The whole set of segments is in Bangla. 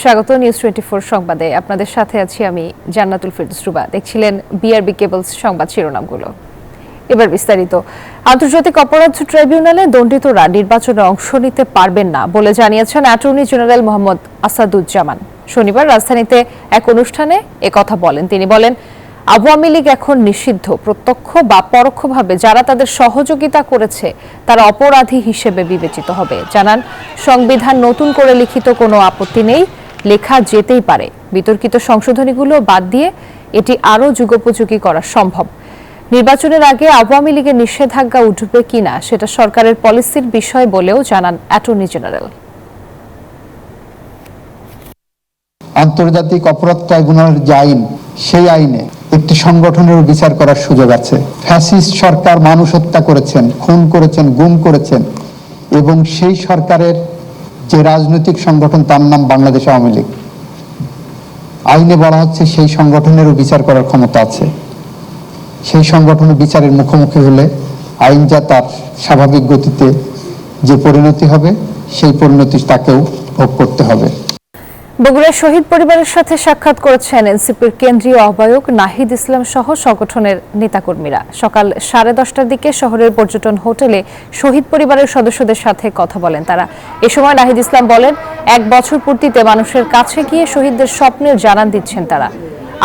স্বাগত নিউজ 24 সংবাদে। আপনাদের সাথে আছি আমি জান্নাতুল ফেরদৌস রুবা। দেখছিলেন বিআরবি কেবলস সংবাদ শিরোনামগুলো। এবার বিস্তারিত। আন্তর্জাতিক অপরাধ ট্রাইব্যুনালে দণ্ডিতরা নির্বাচনে অংশ নিতে পারবেন না বলে জানিয়েছেন অ্যাটর্নি জেনারেল মোহাম্মদ আসাদুজ্জামান। শনিবার রাজধানীতে এক অনুষ্ঠানে একথা বলেন তিনি। বলেন, আওয়ামী লীগ এখন নিষিদ্ধ। প্রত্যক্ষ বা পরোক্ষভাবে যারা তাদের সহযোগিতা করেছে তারা অপরাধী হিসেবে বিবেচিত হবে। জানান, সংবিধান নতুন করে লিখিত কোনো আপত্তি নেই, লেখা যেতেই পারে। বিতর্কিত সংশোধনীগুলো বাদ দিয়ে এটি আরও যুগোপযোগী করা সম্ভব। নির্বাচনের আগে আওয়ামী লীগের নিষেধাজ্ঞা উঠবে কিনা সেটা সরকারের পলিসির বিষয় বলেও জানান অ্যাটর্নি জেনারেল। আন্তর্জাতিক অপরাধ ট্রাইব্যুনালের যে আইন, সেই আইনে একটি সংগঠনের বিচার করার সুযোগ আছে। ফ্যাসিস্ট সরকার মানুষ হত্যা করেছেন, খুন করেছেন, গুম করেছেন, এবং সেই সরকারের যে রাজনৈতিক সংগঠন তার নাম বাংলাদেশ আওয়ামী লীগ। আইনে বলা হচ্ছে সেই সংগঠনেরও বিচার করার ক্ষমতা আছে। সেই সংগঠনের বিচারের মুখোমুখি হলে আইন যা তার স্বাভাবিক গতিতে যে পরিণতি হবে, সেই পরিণতি তাকেও ভোগ করতে হবে। বগুড়ায় শহীদ পরিবারের সাথে সাক্ষাৎ করেছেন এনসিপির কেন্দ্রীয় আহ্বায়ক নাহিদ ইসলাম সহ সংগঠনের নেতাকর্মীরা। সকাল 10:30টার দিকে শহরের পর্যটন হোটেলে শহীদ পরিবারের সদস্যদের সাথে কথা বলেন তারা। এ সময় নাহিদ ইসলাম বলেন, 1 বছর পূর্তিতে মানুষের কাছে গিয়ে শহীদদের স্বপ্নের জানান দিচ্ছেন তারা।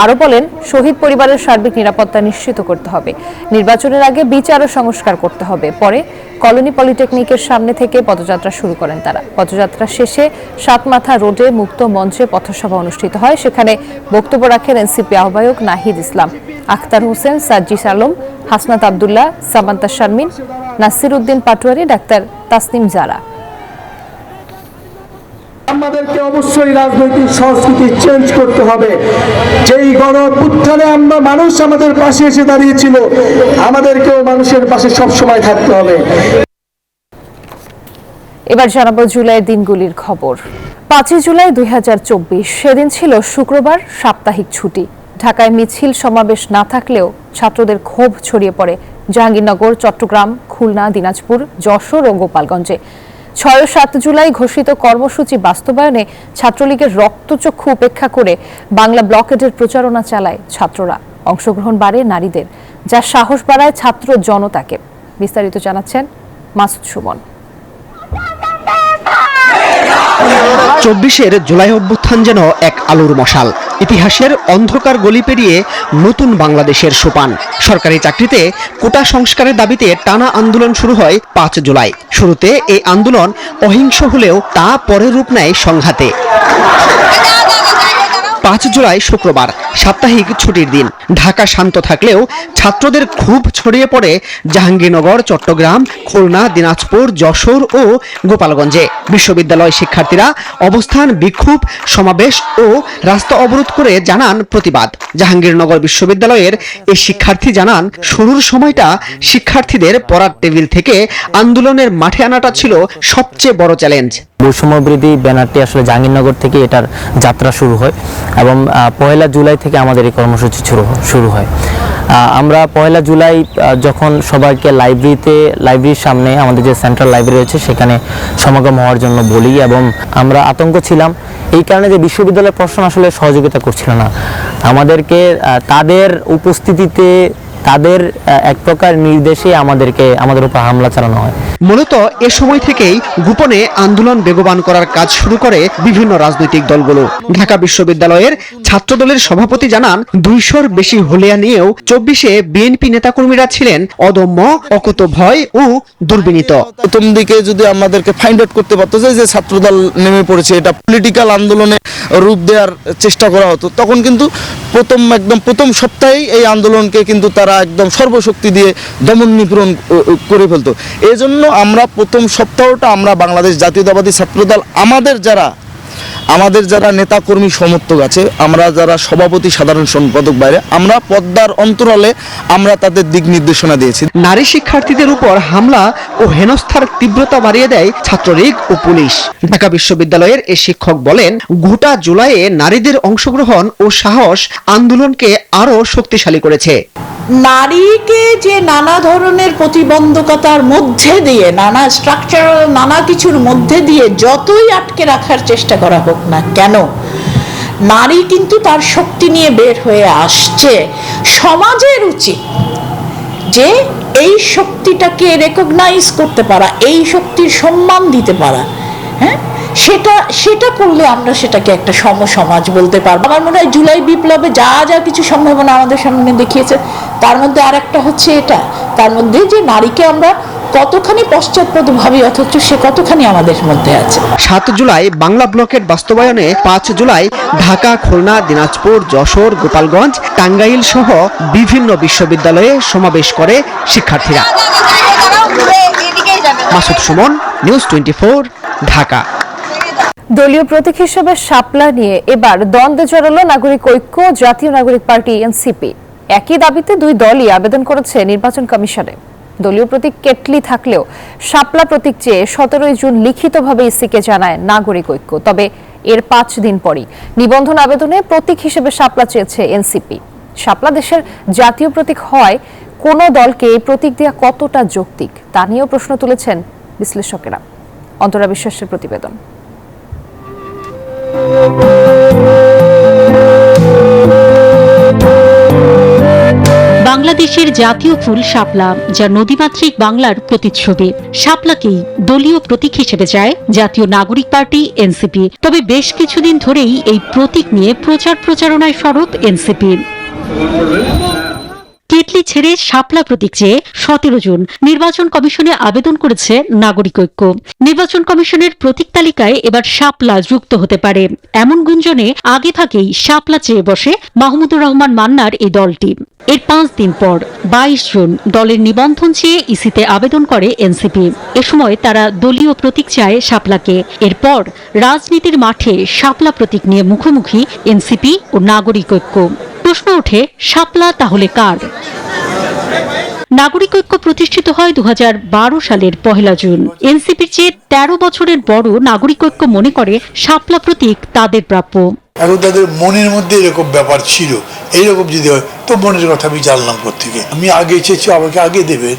আরো বলেন, শহীদ পরিবারের সার্বিক নিরাপত্তা নিশ্চিত করতে হবে। নির্বাচনের আগে বিচার ও সংস্কার করতে হবে। পরে কলোনি পলিটেকনিকের সামনে থেকে পদযাত্রা শুরু করেন তারা। পদযাত্রা শেষে সাতমাথা রোডে মুক্ত মঞ্চে পথসভা অনুষ্ঠিত হয়। সেখানে বক্তব্য রাখেন এনসিপি আহ্বায়ক নাহিদ ইসলাম, আখতার হোসেন, সাজ্জিস আলম, হাসনাত আব্দুল্লাহ, সামান্তা শারমিন, নাসির উদ্দিন পাটোয়ারি, ডাক্তার তাসনিম জারা। আমাদেরকে অবশ্যই রাজনৈতিক সংস্কৃতি চেঞ্জ করতে হবে। যেই গণঅভ্যুত্থানে আমরা মানুষ আমাদের পাশে এসে দাঁড়িয়েছিল, আমাদেরকেও মানুষের পাশে সবসময় থাকতে হবে। এবার জানাবো জুলাইয়ের দিনগুলির খবর। 5 জুলাই 2024 সেদিন ছিল শুক্রবার, সাপ্তাহিক ছুটি। ঢাকায় মিছিল সমাবেশ না থাকলেও ছাত্রদের ক্ষোভ ছড়িয়ে পড়ে জাহাঙ্গীরনগর, চট্টগ্রাম, খুলনা, দিনাজপুর, যশোর ও গোপালগঞ্জে। 6 ও 7 জুলাই ঘোষিত কর্মসূচি বাস্তবায়নে ছাত্রলীগের রক্তচক্ষু উপেক্ষা করে বাংলা ব্লকেডের প্রচারণা চালায় ছাত্ররা। অংশগ্রহণ বাড়ে নারীদের, যা সাহস বাড়ায় ছাত্র জনতাকে। বিস্তারিত জানাচ্ছেন মাসুদ সুমন। 24 জুলাই অভ্যুত্থান যেন এক আলোর মশাল। ইতিহাসের অন্ধকার গলি পেরিয়ে নতুন বাংলাদেশের সোপান। সরকারি চাকরিতে কোটা সংস্কারের দাবিতে টানা আন্দোলন শুরু হয় 5 জুলাই। শুরুতে এই আন্দোলন অহিংস হলেও তা পরে রূপ নেয় সংঘাতে। 5 জুলাই শুক্রবার, সাপ্তাহিক ছুটির দিন। ঢাকা শান্ত থাকলেও ছাত্রদের ক্ষোভ ছড়িয়ে পড়ে জাহাঙ্গীরনগর, চট্টগ্রাম, খুলনা, দিনাজপুর, যশোর ও গোপালগঞ্জে। বিশ্ববিদ্যালয় শিক্ষার্থীরা অবস্থান, বিক্ষোভ, সমাবেশ ও রাস্তা অবরোধ করে জানান প্রতিবাদ। জাহাঙ্গীরনগর বিশ্ববিদ্যালয়ের এই শিক্ষার্থী জানান, শুরুর সময়টা শিক্ষার্থীদের পড়ার টেবিল থেকে আন্দোলনের মাঠে আনাটা ছিল সবচেয়ে বড় চ্যালেঞ্জ। বৈষম্যবিরোধী ব্যানারটি আসলে জাহাঙ্গীরনগর থেকে এটার যাত্রা শুরু হয় এবং 1 জুলাই থেকে আমাদের এই কর্মসূচি শুরু হয়। আমরা 1 জুলাই যখন সবাইকে লাইব্রেরির সামনে, আমাদের যে সেন্ট্রাল লাইব্রেরি রয়েছে সেখানে সমাগম হওয়ার জন্য বলি, এবং আমরা আতঙ্ক ছিলাম এই কারণে যে বিশ্ববিদ্যালয়ের প্রশাসন আসলে সহযোগিতা করছিল না আমাদেরকে। তাদের উপস্থিতিতে, তাদের এক প্রকার নির্দেশে আমাদের উপর হামলা চালানো হয়। মূলত এ সময় থেকেই গোপনে আন্দোলন বেগবান করার কাজ শুরু করে বিভিন্ন রাজনৈতিক দলগুলো। ঢাকা বিশ্ববিদ্যালয়ের ছাত্রদলের সভাপতি জানান, 200-র বেশি হুলিয়া নিয়েও 24-এ বিএনপি নেতাকর্মীরা ছিলেন অদম্য, অকুতোভয় ও দুর্বিনীত। প্রথম দিকে যদি আমাদেরকে ফাইন্ড আউট করতে পারতো যে ছাত্রদল নেমে পড়েছে, এটা পলিটিক্যাল আন্দোলনে রূপ দেওয়ার চেষ্টা করা হতো, তখন কিন্তু প্রথম সপ্তাহেই এই আন্দোলনকে কিন্তু তারা একদম সর্বশক্তি দিয়ে দমন নিপীড়ন করে ফেলতো। এই জন্য আমরা প্রথম সপ্তাহটা আমরা বাংলাদেশ জাতীয়তাবাদী ছাত্রদল, আমাদের যারা নেতা কর্মী সমর্থক আছে, আমরা যারা সভাপতি, সাধারণ সম্পাদক, বাইরে আমরা পদ্মার অন্তরালে আমরা তাদের দিক নির্দেশনা দিয়েছি। নারী শিক্ষার্থীদের উপর হামলা ও হেনস্থার তীব্রতা বাড়িয়ে দেয় ছাত্রলীগ ও পুলিশ। ঢাকা বিশ্ববিদ্যালয়ের এই শিক্ষক বলেন, গোটা জুলাইয়ে নারীদের অংশগ্রহণ ও সাহস আন্দোলনকে আরো শক্তিশালী করেছে। নারীকে যে নানা ধরনের প্রতিবন্ধকতার মধ্যে দিয়ে, নানা স্ট্রাকচারাল নানা কিছুর মধ্যে দিয়ে যতই আটকে রাখার চেষ্টা করা হোক, পারুক না কেন, নারী কিন্তু তার শক্তি নিয়ে বের হয়ে আসছে। সমাজের উচিত যে এই শক্তিটাকে রেকগনাইজ করতে পারা, এই শক্তির সম্মান দিতে পারা। হ্যাঁ, সেটা করলে আমরা সেটাকে একটা সমসমাজ বলতে পারবো। আমার মনে হয় জুলাই বিপ্লবে যা যা কিছু সম্ভাবনা আমাদের সামনে দেখিয়েছে, তার মধ্যে আর একটা হচ্ছে এটা, তার মধ্যে যে নারীকে আমরা কতখানি পশ্চাৎপদ ভাবি, অথচ সে কতখানি আমাদের মধ্যে আছে। 7 জুলাই বাংলা ব্লকের বাস্তবায়নে 5 জুলাই ঢাকা, খুলনা, দিনাজপুর, যশোর, গোপালগঞ্জ, টাঙ্গাইল সহ বিভিন্ন বিশ্ববিদ্যালয়ে সমাবেশ করে শিক্ষার্থীরা। মাসুদ সুমন, নিউজ 24, ঢাকা। দলীয় প্রতীক হিসেবে শাপলা নিয়ে এবার দ্বন্দ্বে জড়ালো নাগরিক ঐক্য, জাতীয় নাগরিক পার্টি এনসিপি। একই দাবিতে দুই দলই আবেদন করেছে নির্বাচন কমিশনে। দলীয় প্রতীক কেটলি থাকলেও শাপলা প্রতীক চেয়ে 17 জুন লিখিতভাবে ইসিকে জানায় নাগরিক ঐক্য। তবে এর 5 দিন পরই নিবন্ধন আবেদনে প্রতীক হিসেবে শাপলা চেয়েছে এনসিপি। শাপলা দেশের জাতীয় প্রতীক হয়, কোন দলকে এই প্রতীক দেওয়া কতটা যৌক্তিক তা নিয়েও প্রশ্ন তুলেছেন বিশ্লেষকেরা। অন্তরা বিশ্বাসের প্রতিবেদন। বাংলাদেশের জাতীয় ফুল শাপলা, যা নদীমাতৃক বাংলার প্রতিচ্ছবি। শাপলাকেই দলীয় প্রতীক হিসেবে চায় জাতীয় নাগরিক পার্টি এনসিপি। তবে বেশ কিছুদিন ধরেই এই প্রতীক নিয়ে প্রচারণায় সরব এনসিপি। কেটলি ছেড়ে শাপলা প্রতীক চেয়ে 17 জুন নির্বাচন কমিশনে আবেদন করেছে নাগরিক ঐক্য। নির্বাচন কমিশনের প্রতীক তালিকায় এবার শাপলা যুক্ত হতে পারে, এমন গুঞ্জনে আগে থাকেই শাপলা চেয়ে বসে মাহমুদুর রহমান মান্নার এই দলটি। এর 5 দিন পর 22 জুন দলের নিবন্ধন চেয়ে ইসিতে আবেদন করে এনসিপি। এ সময় তারা দলীয় প্রতীক চায় শাপলাকে। এরপর রাজনীতির মাঠে শাপলা প্রতীক নিয়ে মুখোমুখি এনসিপি ও নাগরিক ঐক্য। প্রশ্ন ওঠে, শাপলা তাহলে কার? নাগরিক ঐক্য প্রতিষ্ঠিত হয় 2012 সালের 1 জুন। এনসিপির চেয়ে 13 বছরের বড় নাগরিক ঐক্য মনে করে শাপলা প্রতীক তাদের প্রাপ্য। এখন তাদের মনের মধ্যে এরকম ব্যাপার ছিল, এইরকম যদি হয় তো মনের কথা আমি জানলাম কোথেকে। আমি আগে চেয়েছি, আমাকে আগে দেবেন,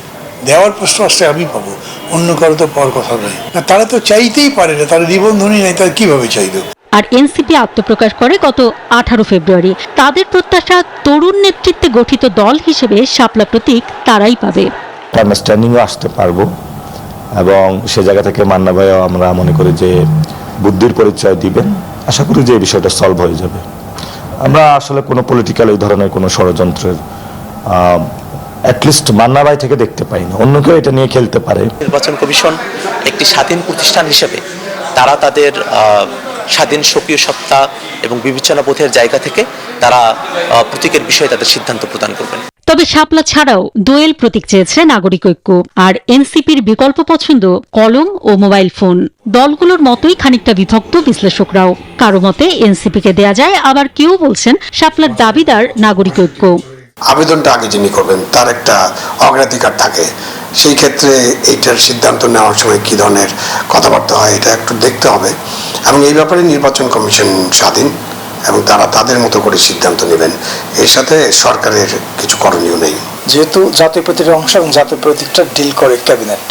দেওয়ার প্রশ্ন আসলে আমি পাবো, অন্য কারো তো পাওয়ার কথা নয়। না, তারা তো চাইতেই পারে না, তারা নিবন্ধনই নাই, তারা কিভাবে চাইবে? আর এনসিপি আত্মপ্রকাশ করে গত 18 ফেব্রুয়ারি। তাদের প্রত্যাশা, তরুণ নেতৃত্বে গঠিত দল হিসেবে শাপলা প্রতীক তারাই পাবে। আন্ডারস্ট্যান্ডিংও আসতে পারবো এবং সে জায়গা থেকে মান্না ভাইও আমরা মনে করি যে বুদ্ধির পরিচয় দিবেন। আশা করি যে এই বিষয়টা সলভ হয়ে যাবে। আমরা আসলে কোনো পলিটিক্যাল এই ধরনের কোনো ষড়যন্ত্রের অ্যাটলিস্ট মান্না ভাই থেকে দেখতে পাই না। অন্য কেউ এটা নিয়ে খেলতে পারে। নির্বাচন কমিশন একটি স্বাধীন প্রতিষ্ঠান হিসেবে তারা তাদের স্বাধীন স্বকীয় সত্তা এবং বিবেচনাবোধের জায়গা থেকে তারা প্রতীকের বিষয়ে তাদের সিদ্ধান্ত প্রদান করবেন। তবে শাপলা ছাড়াও দোয়েল প্রতীক চেয়েছে নাগরিক ঐক্য। আর এনসিপির বিকল্প পছন্দ কলম ও মোবাইল ফোন। দলগুলোর মতোই খানিকটা বিভক্ত বিশ্লেষকরাও। কারো মতে এনসিপিকে দেয়া যায়, আবার কেউ বলছেন শাপলার দাবিদার নাগরিক ঐক্য। আবেদনটা আগে যিনি করবেন তার একটা অগ্রাধিকার থাকে, সেই ক্ষেত্রে এইটার সিদ্ধান্ত নেওয়ার সময় কী ধরনের কথাবার্তা হয় এটা একটু দেখতে হবে। এবং এই ব্যাপারে নির্বাচন কমিশন স্বাধীন এবং তারা তাদের মতো করে সিদ্ধান্ত নেবেন, এর সাথে সরকারের কিছু করণীয় নেই। যেহেতু জাতীয় প্রতীকের অংশ এবং জাতীয় প্রতীকটা ডিল করে ক্যাবিনেট,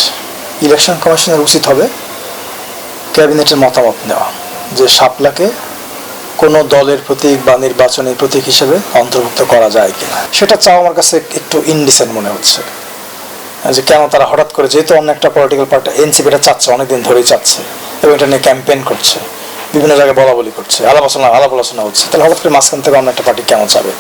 ইলেকশন কমিশনের উচিত হবে ক্যাবিনেটের মতামত নেওয়া যে শাপলাকে কোনো দলের প্রতীক বা নির্বাচনের প্রতীক হিসেবে অন্তর্ভুক্ত করা যায় কিনা। সেটা চাও আমার কাছে একটু ইনডিসেন্ট মনে হচ্ছে, যে কেন তারা হঠাৎ করে, যেহেতু অন্য একটা পলিটিক্যাল পার্টি এনসিপিটা চাচ্ছে, অনেকদিন ধরেই চাচ্ছে এবং এটা নিয়ে ক্যাম্পেইন করছে, বিভিন্ন জায়গায় বলা বলি করছে, আলাপ আলোচনা হচ্ছে, তাহলে হঠাৎ করে মাঝখান থেকে অন্য একটা পার্টি কেন যাবে?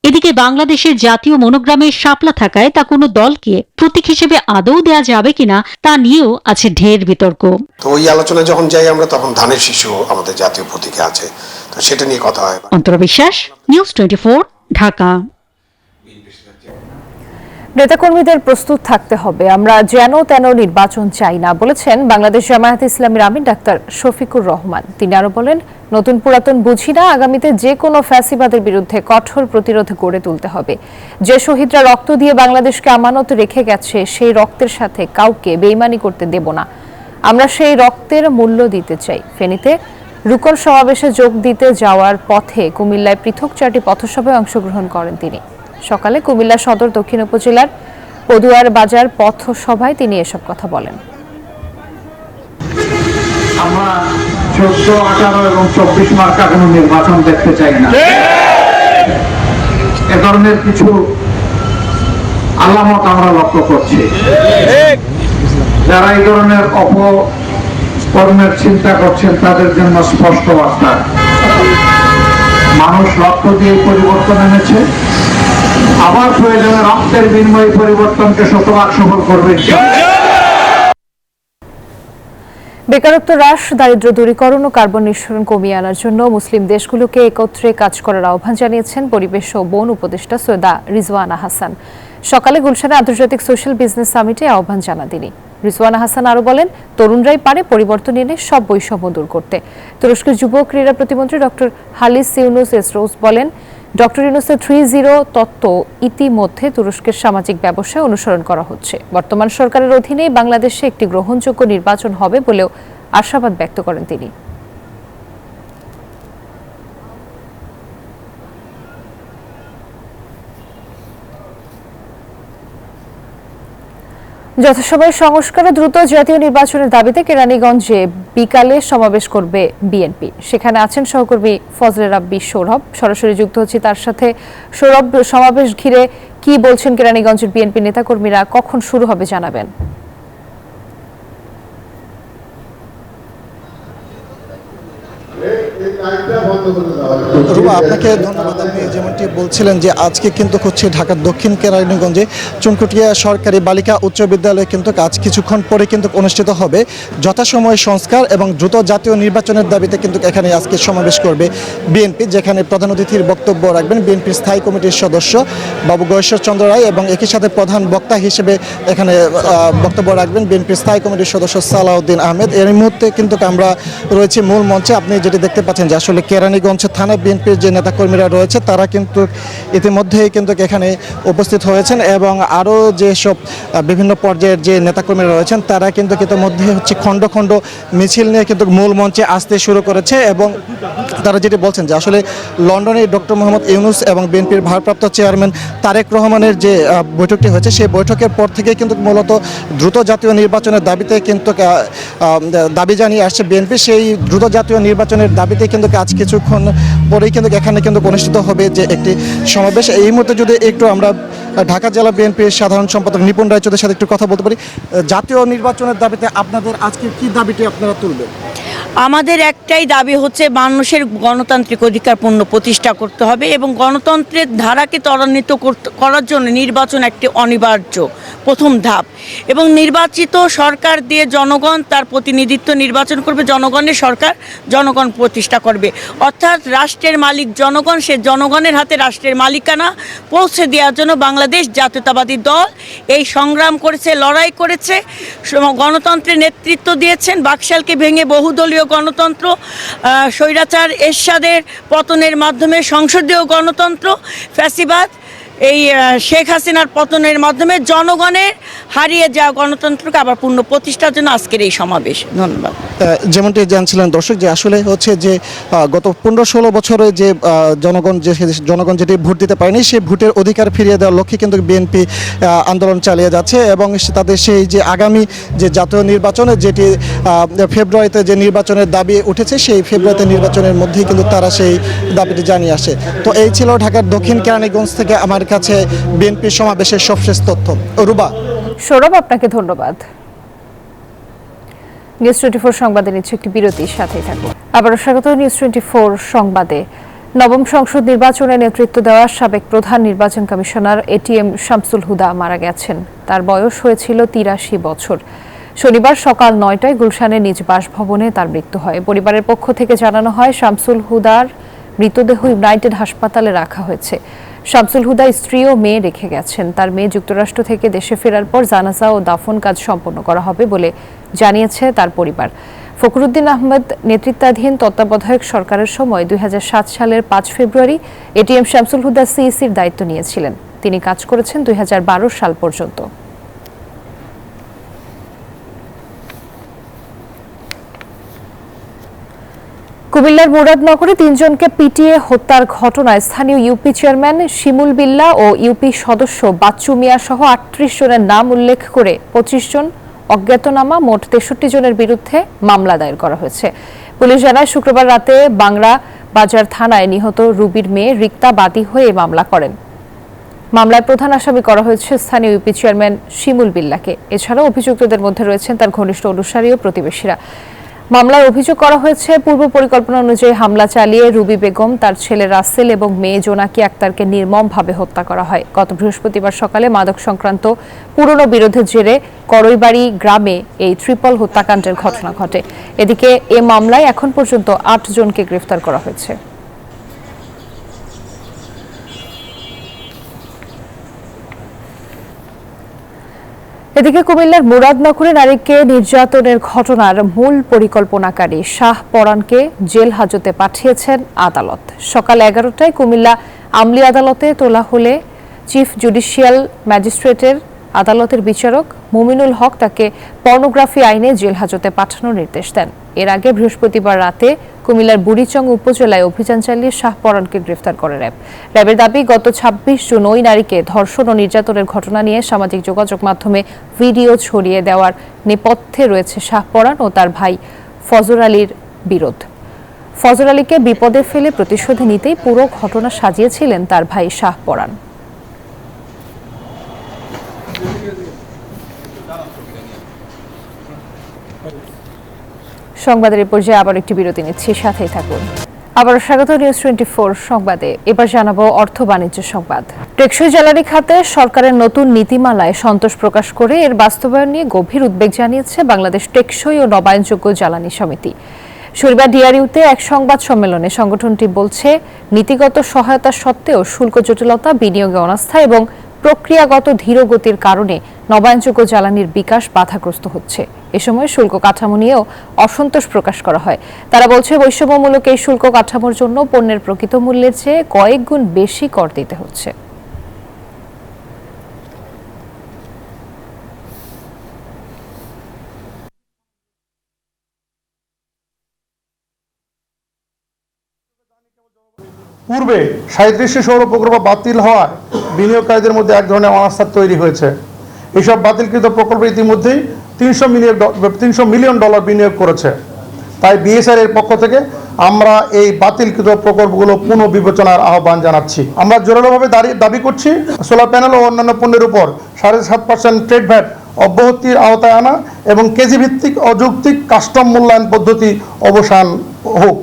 এদিকে বাংলাদেশের জাতীয় মনোগ্রামে শাপলা থাকায় তা কোনো দলকে প্রতীক হিসেবে আদৌ দেয়া যাবে কিনা তা নিয়েও আছে ঢের বিতর্ক। তো ওই আলোচনায় যখন যাই আমরা, তখন ধানের শীষও আমাদের জাতীয় প্রতীকে আছে, তো সেটা নিয়ে কথা হয়। অন্তরা বিশ্বাস, নিউজ 24, ঢাকা। নেতাকর্মীদের প্রস্তুত থাকতে হবে, আমরা যেন তেন নির্বাচন চাই না, বলেছেন বাংলাদেশ জামায়াতে ইসলামীর আমির ডাক্তার শফিকুর রহমান। তিনি আরো বলেন, নতুন পুরাতন বুঝি না, আগামীতে যে কোনো ফ্যাসিবাদের বিরুদ্ধে কঠোর প্রতিরোধ গড়ে তুলতে হবে। যে শহীদরা রক্ত দিয়ে বাংলাদেশকে আমানত রেখে গেছে, সেই রক্তের সাথে কাউকে বেইমানি করতে দেব না। আমরা সেই রক্তের মূল্য দিতে চাই। ফেনীতে রুকন সমাবেশে যোগ দিতে যাওয়ার পথে কুমিল্লায় পৃথক 4টি পথসভায় অংশগ্রহণ করেন তিনি। সকালে কুমিল্লা সদর দক্ষিণ উপজেলার পদুয়ার বাজার পথসভায় তিনি এসব কথা বলেন। আমরা 14, 18 এবং 24 মার্কা কোনো নির্বাচন দেখতে চাই না। এ ধরনের কিছু আলামত আমরা লক্ষ্য করছি। যারা এই ধরনের অপকর্মের চিন্তা করছেন তাদের জন্য স্পষ্ট বার্তা, মানুষ রক্ত দিয়ে পরিবর্তন এনেছে, আবার প্রয়োজনে রক্তের বিনিময়ে পরিবর্তনকে শতভাগ সফল করবে। বেকারত্ব হ্রাস, দারিদ্র্য দূরীকরণ ও কার্বন নিঃসরণ কমিয়ে আনার জন্য মুসলিম দেশগুলোকে একত্রে কাজ করার আহ্বান জানিয়েছেন পরিবেশ ও বন উপদেষ্টা সৈয়দা রিজওয়ানা হাসান। সকালে গুলশানে আন্তর্জাতিক সোশ্যাল বিজনেস সামিটে আহ্বান জানান তিনি। রিজওয়ানা হাসান আরও বলেন, তরুণরাই পারে পরিবর্তন এনে সব বৈষম্য দূর করতে। তুরস্কের যুব ক্রীড়া প্রতিমন্ত্রী ডক্টর হালিস ইউনুস এসরোজ বলেন, ডক্টর ইউনুসের 3-0 তত্ত্ব ইতিমধ্যে তুরস্কের সামাজিক ব্যবসায় অনুসরণ করা হচ্ছে। বর্তমান সরকারের অধীনেই বাংলাদেশে একটি গ্রহণযোগ্য নির্বাচন হবে বলেও আশাবাদ ব্যক্ত করেন তিনি। যথাসময়ে সংস্কার ও দ্রুত জাতীয় নির্বাচনের দাবিতে কেরানীগঞ্জে বিকালে সমাবেশ করবে বিএনপি। সেখানে আছেন সহকর্মী ফজলে রাব্বি সৌরভ, সরাসরি যুক্ত হচ্ছে তার সাথে। সৌরভ, সমাবেশ ঘিরে কি বলছেন কেরানীগঞ্জের বিএনপি নেতাকর্মীরা, কখন শুরু হবে জানাবেন? রুবা, আপনাকে ধন্যবাদ। আপনি যেমনটি বলছিলেন যে আজকে কিন্তু হচ্ছে ঢাকার দক্ষিণ কেরানীগঞ্জে চুনকুটিয়া সরকারি বালিকা উচ্চ বিদ্যালয়ে কিন্তু আজ কিছুক্ষণ পরে কিন্তু অনুষ্ঠিত হবে যথাসময়ে সংস্কার এবং দ্রুত জাতীয় নির্বাচনের দাবিতে কিন্তু এখানে আজকে সমাবেশ করবে বিএনপি, যেখানে প্রধান অতিথির বক্তব্য রাখবেন বিএনপির স্থায়ী কমিটির সদস্য বাবু গয়েশ্বর চন্দ্র রায় এবং একই সাথে প্রধান বক্তা হিসেবে এখানে বক্তব্য রাখবেন বিএনপির স্থায়ী কমিটির সদস্য সালাউদ্দিন আহমেদ। এর মুহূর্তে কিন্তু আমরা রয়েছি মূল মঞ্চে। আপনি যেটি দেখতে পাচ্ছেন যে আসলে কেরানীগঞ্জ থানা বিএনপির যে নেতাকর্মীরা রয়েছে তারা কিন্তু ইতিমধ্যেই কিন্তু এখানে উপস্থিত হয়েছেন এবং আরও যেসব বিভিন্ন পর্যায়ের যে নেতাকর্মীরা রয়েছেন তারা কিন্তু ইতিমধ্যে হচ্ছে খণ্ড খণ্ড মিছিল নিয়ে কিন্তু মূল মঞ্চে আসতে শুরু করেছে এবং তারা যেটি বলছেন যে আসলে লন্ডনে ডক্টর মোহাম্মদ ইউনুস এবং বিএনপির ভারপ্রাপ্ত চেয়ারম্যান তারেক রহমানের যে বৈঠকটি হয়েছে সেই বৈঠকের পর থেকে কিন্তু মূলত দ্রুত জাতীয় নির্বাচনের দাবিতে কিন্তু দাবি জানিয়ে আসছে বিএনপি। সেই দ্রুত জাতীয় নির্বাচনের দাবিতে কিন্তু আজ কিছুক্ষণ পরেই কিন্তু এখানে কিন্তু অনুষ্ঠিত হবে যে একটি সমাবেশ। এই মুহূর্তে যদি একটু আমরা ঢাকা জেলা বিএনপির সাধারণ সম্পাদক নিপুণ রায়চৌধুরীর সাথে একটু কথা বলতে পারি, জাতীয় নির্বাচনের দাবিতে আপনাদের আজকে কি দাবিটি আপনারা তুলবেন? আমাদের একটাই দাবি হচ্ছে মানুষের গণতান্ত্রিক অধিকার পূর্ণ প্রতিষ্ঠা করতে হবে এবং গণতন্ত্রের ধারাকে ত্বরান্বিত করার জন্য নির্বাচন একটি অনিবার্য প্রথম ধাপ এবং নির্বাচিত সরকার দিয়ে জনগণ তার প্রতিনিধিত্ব নির্বাচন করবে, জনগণের সরকার জনগণ প্রতিষ্ঠা করবে, অর্থাৎ রাষ্ট্রের মালিক জনগণ, সে জনগণের হাতে রাষ্ট্রের মালিকানা পৌঁছে দেওয়ার জন্য বাংলাদেশ জাতীয়তাবাদী দল এই সংগ্রাম করেছে, লড়াই করেছে, গণতন্ত্রের নেতৃত্ব দিয়েছেন। বাকশালকে ভেঙে বহুদলীয় গণতন্ত্র, স্বৈরাচার এরশাদের পতনের মাধ্যমে সংসদীয় গণতন্ত্র, ফ্যাসিবাদ এই শেখ হাসিনার পতনের মাধ্যমে জনগণের হারিয়ে যাওয়া গণতন্ত্রকে আবার পূর্ণ প্রতিষ্ঠার জন্য আজকের এই সমাবেশ। ধন্যবাদ। যেমনটি জানছিলেন দর্শক যে আসলে হচ্ছে যে গত 15-16 বছরে যে জনগণ যেটি ভোট দিতে পারেনি সেই ভোটের অধিকার ফিরিয়ে দেওয়ার লক্ষ্যে কিন্তু বিএনপি আন্দোলন চালিয়ে যাচ্ছে এবং তাদের সেই যে আগামী যে জাতীয় নির্বাচনে যেটি ফেব্রুয়ারিতে যে নির্বাচনের দাবি উঠেছে সেই ফেব্রুয়ারিতে নির্বাচনের মধ্যেই কিন্তু তারা সেই দাবিটি জানিয়ে আসে। তো এই ছিল ঢাকার দক্ষিণ কেরানীগঞ্জ থেকে আমার কাছে বিএনপি সমাবেশের সবশেষ তথ্য। রুবা। সৌরভ, আপনাকে ধন্যবাদ। নিউজ 24 সংবাদে নিচ্ছে একটি বিরতির সাথেই থাকুন। আবারও স্বাগত নিউজ 24 সংবাদে। নবম সংসদ নির্বাচনে নেতৃত্ব দেওয়া সাবেক প্রধান নির্বাচন কমিশনার এটিএম শামসুল হুদা মারা গেছেন। তার বয়স হয়েছিল 83 বছর। শনিবার সকাল 9টায় গুলশানের নিজ বাসভবনে তার মৃত্যু হয়। পরিবারের পক্ষ থেকে জানানো হয় শামসুল হুদার মৃতদেহ ইউনাইটেড হাসপাতালে রাখা হয়েছে। শামসুল হুদা স্ত্রী ও মেয়ে রেখে গেছেন। তার মেয়ে যুক্তরাষ্ট্র থেকে দেশে ফেরার পর জানাজা ও দাফন কাজ সম্পন্ন করা হবে বলে জানিয়েছে তার পরিবার। ফখরুদ্দিন আহমেদ নেতৃত্বাধীন তত্ত্বাবধায়ক সরকারের সময় 2007 সালের 5 ফেব্রুয়ারি এটিএম শামসুল হুদা সিইসির দায়িত্ব নিয়েছিলেন। তিনি কাজ করেছেন 2012 সাল পর্যন্ত। কুমিল্লার মুরাদনগরে 3 জনকে পিটিয়ে হত্যার ঘটনায় স্থানীয় ইউপি চেয়ারম্যান শিমুল বিল্লাহ ও ইউপি সদস্য বাচ্চু মিয়া সহ 38 জনের নাম উল্লেখ করে 25 জন অজ্ঞাতনামা মোট 63 জনের বিরুদ্ধে মামলা দায়ের করা হয়েছে। পুলিশ জানায় শুক্রবার রাতে বাংলা বাজার থানায় নিহত রুবির মেয়ে রিক্তা বাদী হয়ে মামলা করেন। মামলায় প্রধান আসামি করা হয়েছে স্থানীয় ইউপি চেয়ারম্যান শিমুল বিল্লাহকে। এছাড়াও অভিযুক্তদের মধ্যে রয়েছেন তার ঘনিষ্ঠ অনুসারী ও প্রতিবেশীরা। মামলায় অভিযোগ করা হয়েছে পূর্ব পরিকল্পনা অনুযায়ী হামলা চালিয়ে রুবি বেগম, তার ছেলে রাসেল এবং মেয়ে জোনাকি আক্তারকে নির্মমভাবে হত্যা করা হয়। গত বৃহস্পতিবার সকালে মাদক সংক্রান্ত পুরনো বিরোধের জেরে করইবাড়ি গ্রামে এই ট্রিপল হত্যাকাণ্ডের ঘটনা ঘটে। এদিকে এ মামলায় এখন পর্যন্ত ৮ জনকে গ্রেফতার করা হয়েছে। এদিকে কুমিল্লার মুরাদনগরে নারীকে নির্যাতনের ঘটনার মূল পরিকল্পনাকারী শাহ পরানকে জেল হাজতে পাঠিয়েছেন আদালত। সকাল 11টায় কুমিল্লা আমলি আদালতে তোলা হলে চিফ জুডিশিয়াল ম্যাজিস্ট্রেটের আদালতের বিচারক মুমিনুল হক তাকে পর্নোগ্রাফি আইনে জেল হাজতে পাঠানোর নির্দেশ দেন। এর আগে বৃহস্পতিবার রাতে কুমিল্লার বুড়িচং উপজেলায় অভিযান চালিয়ে শাহ পরানকে গ্রেফতার করে র্যাব। র্যাবের দাবি, গত 26 জুন ওই নারীকে ধর্ষণ ও নির্যাতনের ঘটনা নিয়ে সামাজিক যোগাযোগ মাধ্যমে ভিডিও ছড়িয়ে দেওয়ার নেপথ্যে রয়েছে শাহ পরান ও তার ভাই ফজর আলীর বিরোধ। ফজর আলীকে বিপদে ফেলে প্রতিশোধ নিতেই পুরো ঘটনা সাজিয়েছিলেন তার ভাই শাহ পরান। সংবাদের এই পর্যায়ে আবার একটি বিরতি নিচ্ছি, সাথেই থাকুন। আবারও স্বাগত নিউজ 24 সংবাদে। এবার জানাবো অর্থ বাণিজ্য সংবাদ। টেকসই জ্বালানি খাতে সরকারের নতুন নীতিমালায় সন্তোষ প্রকাশ করে এর বাস্তবায়ন নিয়ে গভীর উদ্বেগ জানিয়েছে বাংলাদেশ টেকসই ও নবায়নযোগ্য জ্বালানি সমিতি। শনিবার ডিআরইউতে এক সংবাদ সম্মেলনে সংগঠনটি বলছে, নীতিগত সহায়তা সত্ত্বেও শুল্ক জটিলতা, বিনিয়োগে অনাস্থা এবং প্রক্রিয়াগত ধীরগতির কারণে নবায়নযোগ্য জ্বালানির বিকাশ বাধাগ্রস্ত হচ্ছে। এ সময় শুল্ক কাঠামো নিয়েও অসন্তোষ প্রকাশ করা হয়। তারা বলছে, বৈষম্যমূলক এই শুল্ক কাঠামোর জন্য পণ্যের প্রকৃত মূল্যের চেয়ে কয়েক গুণ বেশি কর দিতে হচ্ছে। পূর্বে 37টি সৌর প্রকল্প বাতিল হওয়ায় বিনিয়োগকারীদের মধ্যে এক ধরনের অনাস্থা তৈরি হয়েছে। এইসব বাতিলকৃত প্রকল্প ইতিমধ্যেই $300 মিলিয়ন বিনিয়োগ করেছে। তাই বিএসআর এর পক্ষ থেকে আমরা এই বাতিলকৃত প্রকল্পগুলো পুনঃবিবেচনার আহ্বান জানাচ্ছি। আমরা জোরালোভাবে দাবি করছি, সোলার প্যানেল ও অন্যান্য পণ্যের উপর 7.5% ট্রেড ভ্যাট অব্যাহতির আওতায় আনা এবং কেজি ভিত্তিক অযৌক্তিক কাস্টম মূল্যায়ন পদ্ধতি অবসান হোক।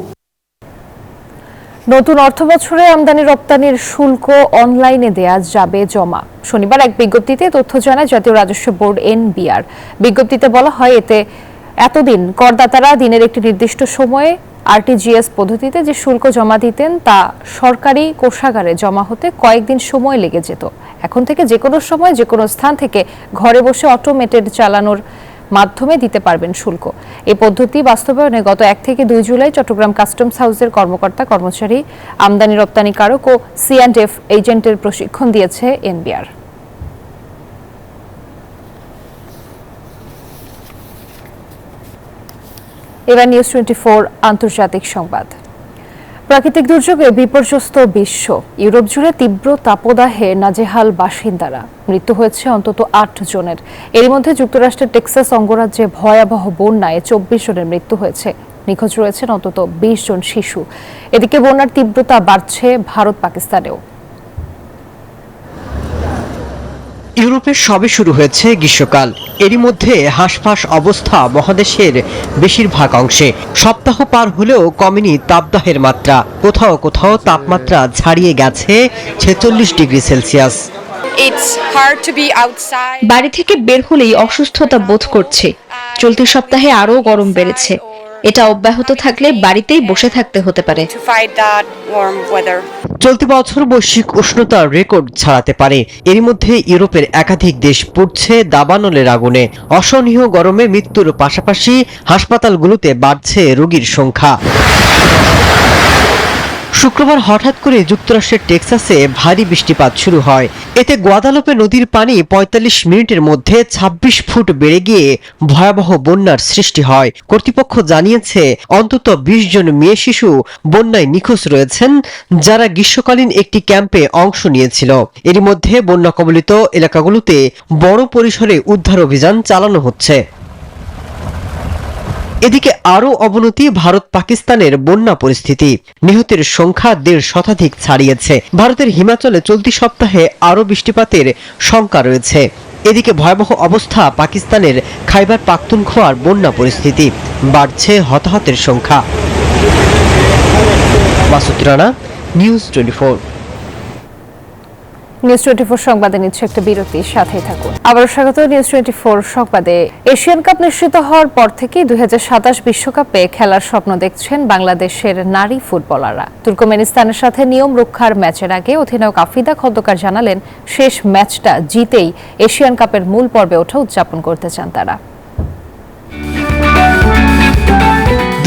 নতুন অর্থ বছরে আমদানি রপ্তানির শুল্ক অনলাইনে দেয়া যাবে জমা। শনিবার এক বিজ্ঞপ্তিতে তথ্য জানায় জাতীয় রাজস্ব বোর্ড এনবিআর। বিজ্ঞপ্তিতে বলা হয়, এতদিন করদাতারা দিনের একটি নির্দিষ্ট সময়ে আরটিজিএস পদ্ধতিতে যে শুল্ক জমা দিতেন তা সরকারি কোষাগারে জমা হতে কয়েকদিন সময় লেগে যেত। এখন থেকে যে কোনো সময় যে কোনো স্থান থেকে ঘরে বসে অটোমেটেড চালানোর মাধ্যমে দিতে পারবেন শুল্ক। এই পদ্ধতি বাস্তবায়নে গত 1 থেকে 2 জুলাই চট্টগ্রাম কাস্টমস হাউসের কর্মকর্তা কর্মচারী, আমদানি রপ্তানিকারক ও C&F এজেন্টের প্রশিক্ষণ দিয়েছে এনবিআর। এবার নিউজ 24 আন্তর্জাতিক সংবাদ। প্রাকৃতিক দুর্যোগে বিপর্যস্ত বিশ্ব। ইউরোপ জুড়ে তীব্র তাপদাহে নাজেহাল বাসিন্দারা। মৃত্যু হয়েছে অন্তত 8 জনের। এর মধ্যে যুক্তরাষ্ট্রের টেক্সাস অঙ্গরাজ্যে ভয়াবহ বন্যায় 24 জনের মৃত্যু হয়েছে। নিখোঁজ রয়েছেন অন্তত 20 জন শিশু। এদিকে বন্যার তীব্রতা বাড়ছে ভারত পাকিস্তানেও। ইউরোপে সবে শুরু হয়েছে গ্রীষ্মকাল। এরই মধ্যে হাঁসফাঁস অবস্থা মহাদেশের বেশিরভাগ অংশে। সপ্তাহ পার হলেও কমেনি তাপদাহের মাত্রা। কোথাও কোথাও তাপমাত্রা ছাড়িয়ে গেছে 46 ডিগ্রি সেলসিয়াস। বাড়ি থেকে বের হলেই অসুস্থতা বোধ করছে। চলতি সপ্তাহে আরও গরম বেড়েছে। এটা অব্যাহত থাকলে বাড়িতেই বসে থাকতে হতে পারে। চলতি বছর বৈশ্বিক উষ্ণতা রেকর্ড ছাড়াতে পারে। এরই মধ্যে ইউরোপের একাধিক দেশ পুড়ছে দাবানলের আগুনে। অসহনীয় গরমে মৃত্যুর পাশাপাশি হাসপাতালগুলোতে বাড়ছে রোগীর সংখ্যা। শুক্রবার হঠাৎ করে যুক্তরাষ্ট্রের টেক্সাসে ভারী বৃষ্টিপাত শুরু হয়। এতে গুয়াদালুপে নদীর পানি 45 মিনিটের মধ্যে 26 ফুট বেড়ে গিয়ে ভয়াবহ বন্যার সৃষ্টি হয়। কর্তৃপক্ষ জানিয়েছে অন্তত 20 জন মেয়ে শিশু বন্যায় নিখোঁজ রয়েছেন, যারা গ্রীষ্মকালীন একটি ক্যাম্পে অংশ নিয়েছিল। এরই মধ্যে বন্যা কবলিত এলাকাগুলোতে বড় পরিসরে উদ্ধার অভিযান চালানো হচ্ছে। এদিকে আরও অবনতি ভারত পাকিস্তানের বন্যা পরিস্থিতি। নিহতের সংখ্যা 1.5 শতাধিক ছাড়িয়েছে। ভারতের হিমাচলে চলতি সপ্তাহে আরও বৃষ্টিপাতের শঙ্কা রয়েছে। এদিকে ভয়াবহ অবস্থা পাকিস্তানের খাইবার পাখতুনখোয়ার বন্যা পরিস্থিতি, বাড়ছে হতাহতের সংখ্যা। মাসুদ রানা, নিউজ 24। নিউজ 24 সংবাদে নিচ্ছে একটা বিরতি, সাথেই থাকুন। আবারও স্বাগত নিউজ 24 সংবাদে। এশিয়ান কাপ নিশ্চিত হওয়ার পর থেকেই 2027 বিশ্বকাপে খেলার স্বপ্ন দেখছেন বাংলাদেশের নারী ফুটবলাররা। তুর্কমেনিস্তানের সাথে নিয়ম রক্ষার ম্যাচের আগে অধিনায়ক আফিদা খন্দকার জানালেন, শেষ ম্যাচটা জিতেই এশিয়ান কাপের মূল পর্বে ওঠা উদযাপন করতে চান তারা।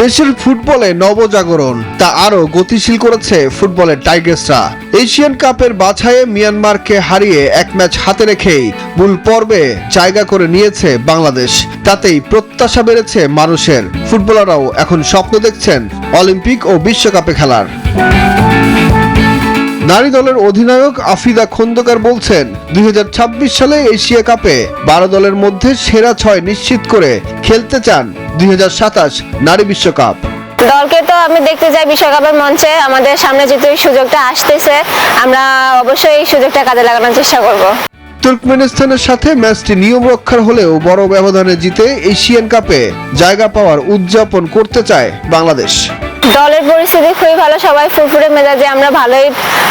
দেশের ফুটবলে নবজাগরণ, তা আরো গতিশীল করেছে ফুটবলের টাইগার্সরা। এশিয়ান কাপের বাছাইয়ে মিয়ানমারকে হারিয়ে এক ম্যাচ হাতে রেখেই মূল পর্বে জায়গা করে নিয়েছে বাংলাদেশ। তাতেই প্রত্যাশা বেড়েছে মানুষের। ফুটবলাররাও এখন স্বপ্ন দেখছেন অলিম্পিক ও বিশ্বকাপে খেলার। নারী দলের অধিনায়ক আফিদা খন্দকার বলছেন, 2026 সালে এশিয়া কাপে 12 দলের মধ্যে সেরা 6 নিশ্চিত করে খেলতে চান 2027 নারী বিশ্বকাপ। দলকে তো আমি দেখতে চাই বিশ্বকাপের মঞ্চে। আমাদের সামনে যেহেতু এই সুযোগটা আসতেছে, আমরা অবশ্যই এই সুযোগটা কাজে লাগানোর চেষ্টা করব। তুর্কমেনিস্তানের সাথে ম্যাচটি নিয়ম রক্ষার হলেও বড় ব্যবধানে জিতে এশিয়ান কাপে জায়গা পাওয়ার উদযাপন করতে চায় বাংলাদেশ। দলের পরিস্থিতি খুবই ভালো, সবাই ফুরফুরে মেজাজে। আমরা ভালোই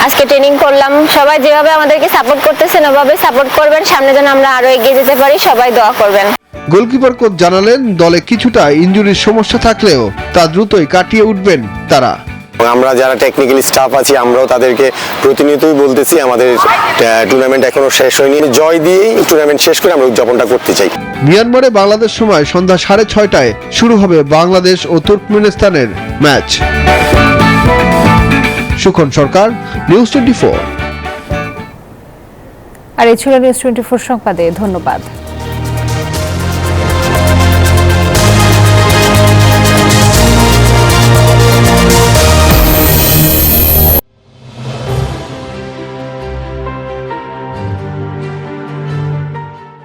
আজকে ট্রেনিং করলাম। সবাই যেভাবে আমাদেরকে সাপোর্ট করতেছেন ওভাবে সাপোর্ট করবেন, সামনে যেন আমরা আরো এগিয়ে যেতে পারি, সবাই দোয়া করবেন। গোলকিপার কোচ জানালেন, দলে কিছুটা ইনজুরির সমস্যা থাকলেও তা দ্রুতই কাটিয়ে উঠবেন তারা। আমরা যারা টেকনিক্যাল স্টাফ আছি আমরাও তাদেরকে প্রতিনিয়তই বলতেছি আমাদের টুর্নামেন্ট এখনো শেষ হয়নি, জয় দিয়েই টুর্নামেন্ট শেষ করে আমরা উদযাপনটা করতে চাই। মিয়ানমারে বাংলাদেশ সময় সন্ধ্যা 6:30টায় শুরু হবে বাংলাদেশ ও তুর্কমেনিস্তানের ম্যাচ। সুখন সরকার, নিউজ 24। আর এই ছিল নিউজ 24 সংবাদে। ধন্যবাদ।